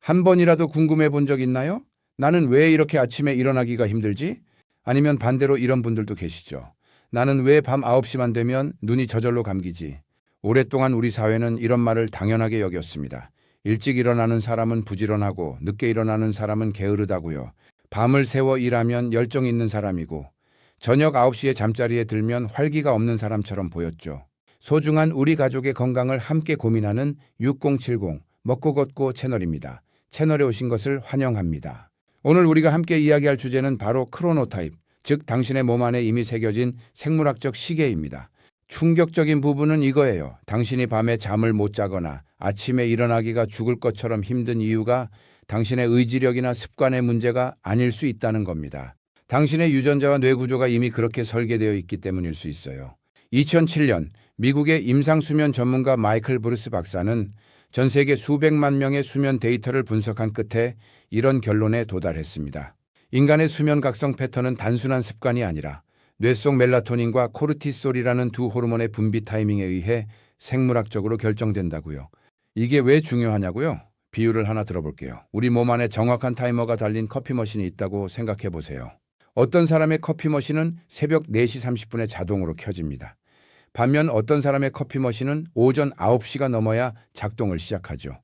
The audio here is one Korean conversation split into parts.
한 번이라도 궁금해 본 적 있나요? 나는 왜 이렇게 아침에 일어나기가 힘들지? 아니면 반대로 이런 분들도 계시죠. 나는 왜 밤 9시만 되면 눈이 저절로 감기지? 오랫동안 우리 사회는 이런 말을 당연하게 여겼습니다. 일찍 일어나는 사람은 부지런하고 늦게 일어나는 사람은 게으르다고요. 밤을 새워 일하면 열정 있는 사람이고 저녁 9시에 잠자리에 들면 활기가 없는 사람처럼 보였죠. 소중한 우리 가족의 건강을 함께 고민하는 6070 먹고 걷고 채널입니다. 채널에 오신 것을 환영합니다. 오늘 우리가 함께 이야기할 주제는 바로 크로노타입, 즉 당신의 몸 안에 이미 새겨진 생물학적 시계입니다. 충격적인 부분은 이거예요. 당신이 밤에 잠을 못 자거나 아침에 일어나기가 죽을 것처럼 힘든 이유가 당신의 의지력이나 습관의 문제가 아닐 수 있다는 겁니다. 당신의 유전자와 뇌 구조가 이미 그렇게 설계되어 있기 때문일 수 있어요. 2007년 미국의 임상수면 전문가 마이클 브루스 박사는 전 세계 수백만 명의 수면 데이터를 분석한 끝에 이런 결론에 도달했습니다. 인간의 수면 각성 패턴은 단순한 습관이 아니라 뇌 속 멜라토닌과 코르티솔이라는 두 호르몬의 분비 타이밍에 의해 생물학적으로 결정된다고요. 이게 왜 중요하냐고요? 비유를 하나 들어볼게요. 우리 몸 안에 정확한 타이머가 달린 커피 머신이 있다고 생각해 보세요. 어떤 사람의 커피 머신은 새벽 4시 30분에 자동으로 켜집니다. 반면 어떤 사람의 커피 머신은 오전 9시가 넘어야 작동을 시작하죠.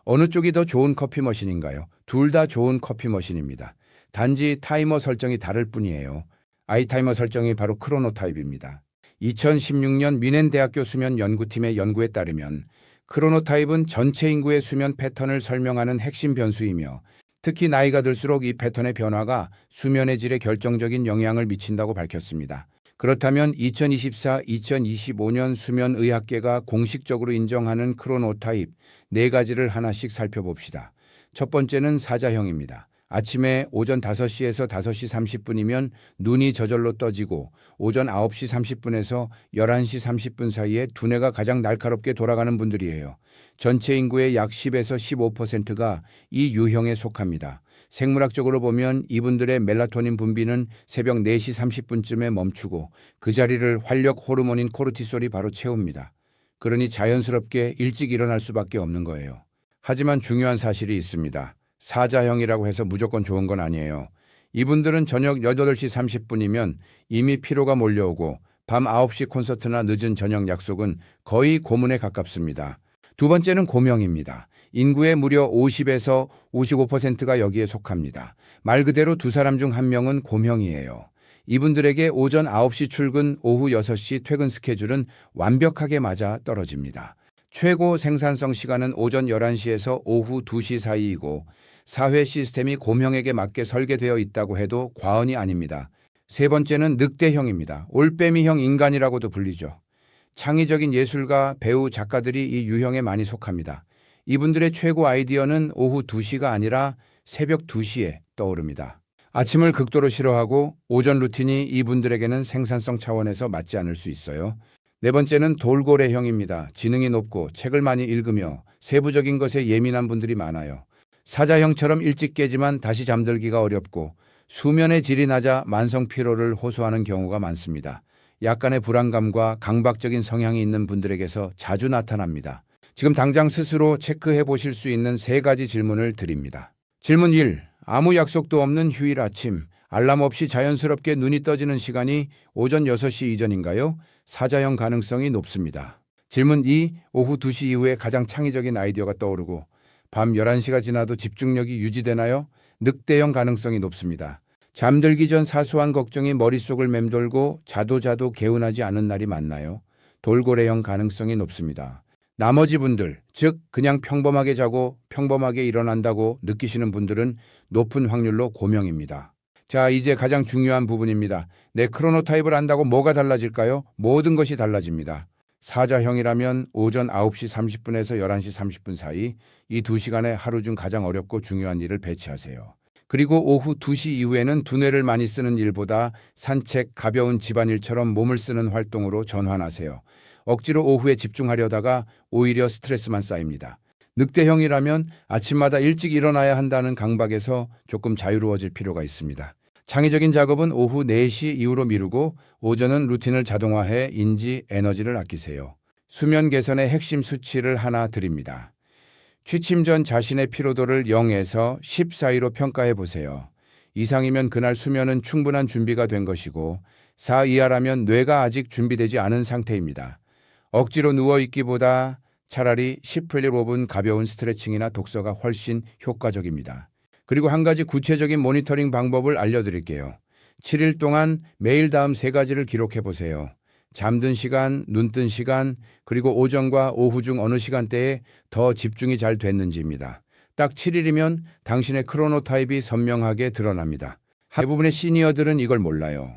어느 쪽이 더 좋은 커피 머신인가요? 둘 다 좋은 커피 머신입니다. 단지 타이머 설정이 다를 뿐이에요. 아이타이머 설정이 바로 크로노타입입니다. 2016년 미넨 대학교 수면 연구팀의 연구에 따르면 크로노타입은 전체 인구의 수면 패턴을 설명하는 핵심 변수이며 특히 나이가 들수록 이 패턴의 변화가 수면의 질에 결정적인 영향을 미친다고 밝혔습니다. 그렇다면 2024-2025년 수면의학계가 공식적으로 인정하는 크로노타입 4가지를 하나씩 살펴봅시다. 첫 번째는 사자형입니다. 아침에 오전 5시에서 5시 30분이면 눈이 저절로 떠지고 오전 9시 30분에서 11시 30분 사이에 두뇌가 가장 날카롭게 돌아가는 분들이에요. 전체 인구의 약 10에서 15%가 이 유형에 속합니다. 생물학적으로 보면 이분들의 멜라토닌 분비는 새벽 4시 30분쯤에 멈추고 그 자리를 활력 호르몬인 코르티솔이 바로 채웁니다. 그러니 자연스럽게 일찍 일어날 수밖에 없는 거예요. 하지만 중요한 사실이 있습니다. 사자형이라고 해서 무조건 좋은 건 아니에요. 이분들은 저녁 8시 30분이면 이미 피로가 몰려오고 밤 9시 콘서트나 늦은 저녁 약속은 거의 고문에 가깝습니다. 두 번째는 고명입니다. 인구의 무려 50에서 55%가 여기에 속합니다. 말 그대로 두 사람 중 한 명은 고명이에요. 이분들에게 오전 9시 출근, 오후 6시 퇴근 스케줄은 완벽하게 맞아 떨어집니다. 최고 생산성 시간은 오전 11시에서 오후 2시 사이이고 사회 시스템이 고명에게 맞게 설계되어 있다고 해도 과언이 아닙니다. 세 번째는 늑대형입니다. 올빼미형 인간이라고도 불리죠. 창의적인 예술가, 배우, 작가들이 이 유형에 많이 속합니다. 이분들의 최고 아이디어는 오후 2시가 아니라 새벽 2시에 떠오릅니다. 아침을 극도로 싫어하고 오전 루틴이 이분들에게는 생산성 차원에서 맞지 않을 수 있어요. 네 번째는 돌고래형입니다. 지능이 높고 책을 많이 읽으며 세부적인 것에 예민한 분들이 많아요. 사자형처럼 일찍 깨지만 다시 잠들기가 어렵고 수면의 질이 낮아 만성 피로를 호소하는 경우가 많습니다. 약간의 불안감과 강박적인 성향이 있는 분들에게서 자주 나타납니다. 지금 당장 스스로 체크해 보실 수 있는 3가지 질문을 드립니다. 질문 1. 아무 약속도 없는 휴일 아침, 알람 없이 자연스럽게 눈이 떠지는 시간이 오전 6시 이전인가요? 사자형 가능성이 높습니다. 질문 2. 오후 2시 이후에 가장 창의적인 아이디어가 떠오르고 밤 11시가 지나도 집중력이 유지되나요? 늑대형 가능성이 높습니다. 잠들기 전 사소한 걱정이 머릿속을 맴돌고 자도 개운하지 않은 날이 많나요? 돌고래형 가능성이 높습니다. 나머지 분들, 즉 그냥 평범하게 자고 평범하게 일어난다고 느끼시는 분들은 높은 확률로 고명입니다. 자, 이제 가장 중요한 부분입니다. 내 크로노타입을 안다고 뭐가 달라질까요? 모든 것이 달라집니다. 사자형이라면 오전 9시 30분에서 11시 30분 사이 이 2시간에 하루 중 가장 어렵고 중요한 일을 배치하세요. 그리고 오후 2시 이후에는 두뇌를 많이 쓰는 일보다 산책, 가벼운 집안일처럼 몸을 쓰는 활동으로 전환하세요. 억지로 오후에 집중하려다가 오히려 스트레스만 쌓입니다. 늑대형이라면 아침마다 일찍 일어나야 한다는 강박에서 조금 자유로워질 필요가 있습니다. 창의적인 작업은 오후 4시 이후로 미루고 오전은 루틴을 자동화해 인지, 에너지를 아끼세요. 수면 개선의 핵심 수치를 하나 드립니다. 취침 전 자신의 피로도를 0에서 10 사이로 평가해 보세요. 이상이면 그날 수면은 충분한 준비가 된 것이고 4 이하라면 뇌가 아직 준비되지 않은 상태입니다. 억지로 누워있기보다 차라리 10분에 5분 가벼운 스트레칭이나 독서가 훨씬 효과적입니다. 그리고 한 가지 구체적인 모니터링 방법을 알려드릴게요. 7일 동안 매일 다음 3가지를 기록해 보세요. 잠든 시간, 눈뜬 시간, 그리고 오전과 오후 중 어느 시간대에 더 집중이 잘 됐는지입니다. 딱 7일이면 당신의 크로노타입이 선명하게 드러납니다. 대부분의 시니어들은 이걸 몰라요.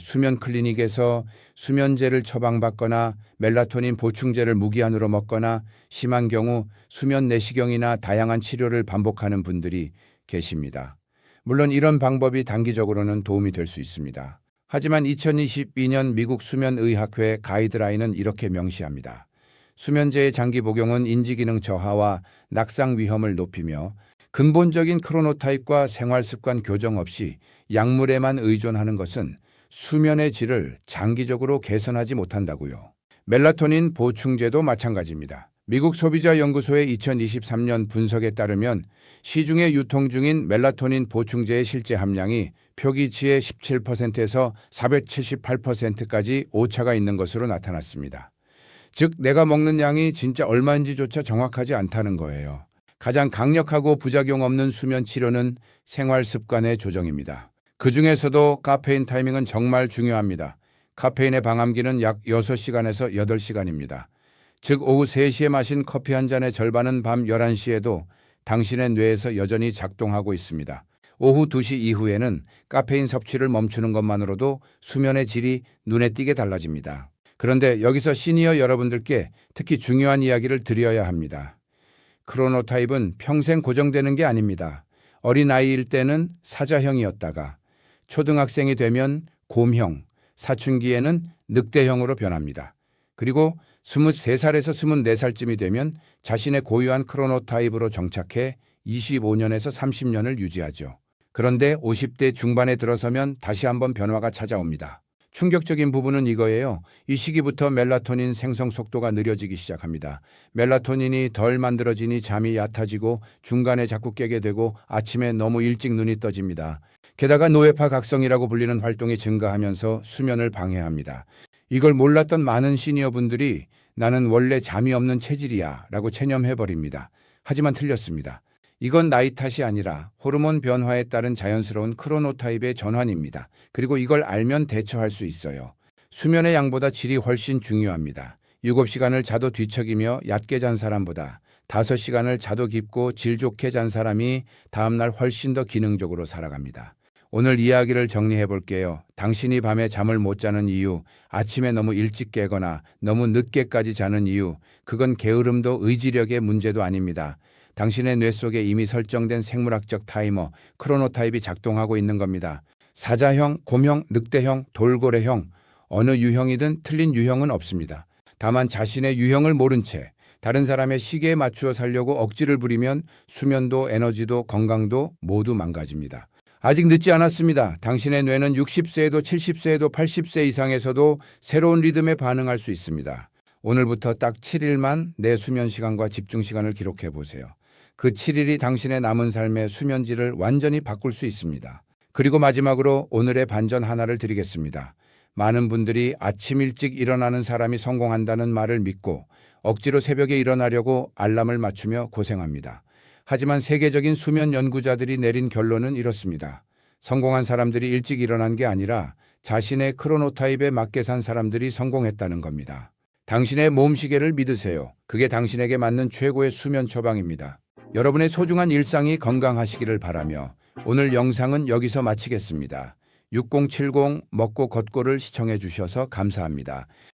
수면 클리닉에서 수면제를 처방받거나 멜라토닌 보충제를 무기한으로 먹거나 심한 경우 수면 내시경이나 다양한 치료를 반복하는 분들이 계십니다. 물론 이런 방법이 단기적으로는 도움이 될 수 있습니다. 하지만 2022년 미국 수면의학회 가이드라인은 이렇게 명시합니다. 수면제의 장기 복용은 인지기능 저하와 낙상 위험을 높이며 근본적인 크로노타입과 생활습관 교정 없이 약물에만 의존하는 것은 수면의 질을 장기적으로 개선하지 못한다고요. 멜라토닌 보충제도 마찬가지입니다. 미국 소비자연구소의 2023년 분석에 따르면 시중에 유통 중인 멜라토닌 보충제의 실제 함량이 표기치의 17%에서 478%까지 오차가 있는 것으로 나타났습니다. 즉 내가 먹는 양이 진짜 얼마인지조차 정확하지 않다는 거예요. 가장 강력하고 부작용 없는 수면 치료는 생활 습관의 조정입니다. 그 중에서도 카페인 타이밍은 정말 중요합니다. 카페인의 방암기는 약 6시간에서 8시간입니다. 즉 오후 3시에 마신 커피 한 잔의 절반은 밤 11시에도 당신의 뇌에서 여전히 작동하고 있습니다. 오후 2시 이후에는 카페인 섭취를 멈추는 것만으로도 수면의 질이 눈에 띄게 달라집니다. 그런데 여기서 시니어 여러분들께 특히 중요한 이야기를 드려야 합니다. 크로노타입은 평생 고정되는 게 아닙니다. 어린아이일 때는 사자형이었다가 초등학생이 되면 곰형, 사춘기에는 늑대형으로 변합니다. 그리고 23살에서 24살쯤이 되면 자신의 고유한 크로노타입으로 정착해 25년에서 30년을 유지하죠. 그런데 50대 중반에 들어서면 다시 한번 변화가 찾아옵니다. 충격적인 부분은 이거예요. 이 시기부터 멜라토닌 생성 속도가 느려지기 시작합니다. 멜라토닌이 덜 만들어지니 잠이 얕아지고 중간에 자꾸 깨게 되고 아침에 너무 일찍 눈이 떠집니다. 게다가 노회파 각성이라고 불리는 활동이 증가하면서 수면을 방해합니다. 이걸 몰랐던 많은 시니어분들이 나는 원래 잠이 없는 체질이야 라고 체념해버립니다. 하지만 틀렸습니다. 이건 나이 탓이 아니라 호르몬 변화에 따른 자연스러운 크로노타입의 전환입니다. 그리고 이걸 알면 대처할 수 있어요. 수면의 양보다 질이 훨씬 중요합니다. 7시간을 자도 뒤척이며 얕게 잔 사람보다 5시간을 자도 깊고 질 좋게 잔 사람이 다음날 훨씬 더 기능적으로 살아갑니다. 오늘 이야기를 정리해 볼게요. 당신이 밤에 잠을 못 자는 이유, 아침에 너무 일찍 깨거나 너무 늦게까지 자는 이유, 그건 게으름도 의지력의 문제도 아닙니다. 당신의 뇌 속에 이미 설정된 생물학적 타이머, 크로노타입이 작동하고 있는 겁니다. 사자형, 곰형, 늑대형, 돌고래형, 어느 유형이든 틀린 유형은 없습니다. 다만 자신의 유형을 모른 채 다른 사람의 시계에 맞추어 살려고 억지를 부리면 수면도 에너지도 건강도 모두 망가집니다. 아직 늦지 않았습니다. 당신의 뇌는 60세에도 70세에도 80세 이상에서도 새로운 리듬에 반응할 수 있습니다. 오늘부터 딱 7일만 내 수면 시간과 집중 시간을 기록해 보세요. 그 7일이 당신의 남은 삶의 수면질을 완전히 바꿀 수 있습니다. 그리고 마지막으로 오늘의 반전 하나를 드리겠습니다. 많은 분들이 아침 일찍 일어나는 사람이 성공한다는 말을 믿고 억지로 새벽에 일어나려고 알람을 맞추며 고생합니다. 하지만 세계적인 수면 연구자들이 내린 결론은 이렇습니다. 성공한 사람들이 일찍 일어난 게 아니라 자신의 크로노타입에 맞게 산 사람들이 성공했다는 겁니다. 당신의 몸시계를 믿으세요. 그게 당신에게 맞는 최고의 수면 처방입니다. 여러분의 소중한 일상이 건강하시기를 바라며 오늘 영상은 여기서 마치겠습니다. 6070 먹고 걷고를 시청해 주셔서 감사합니다.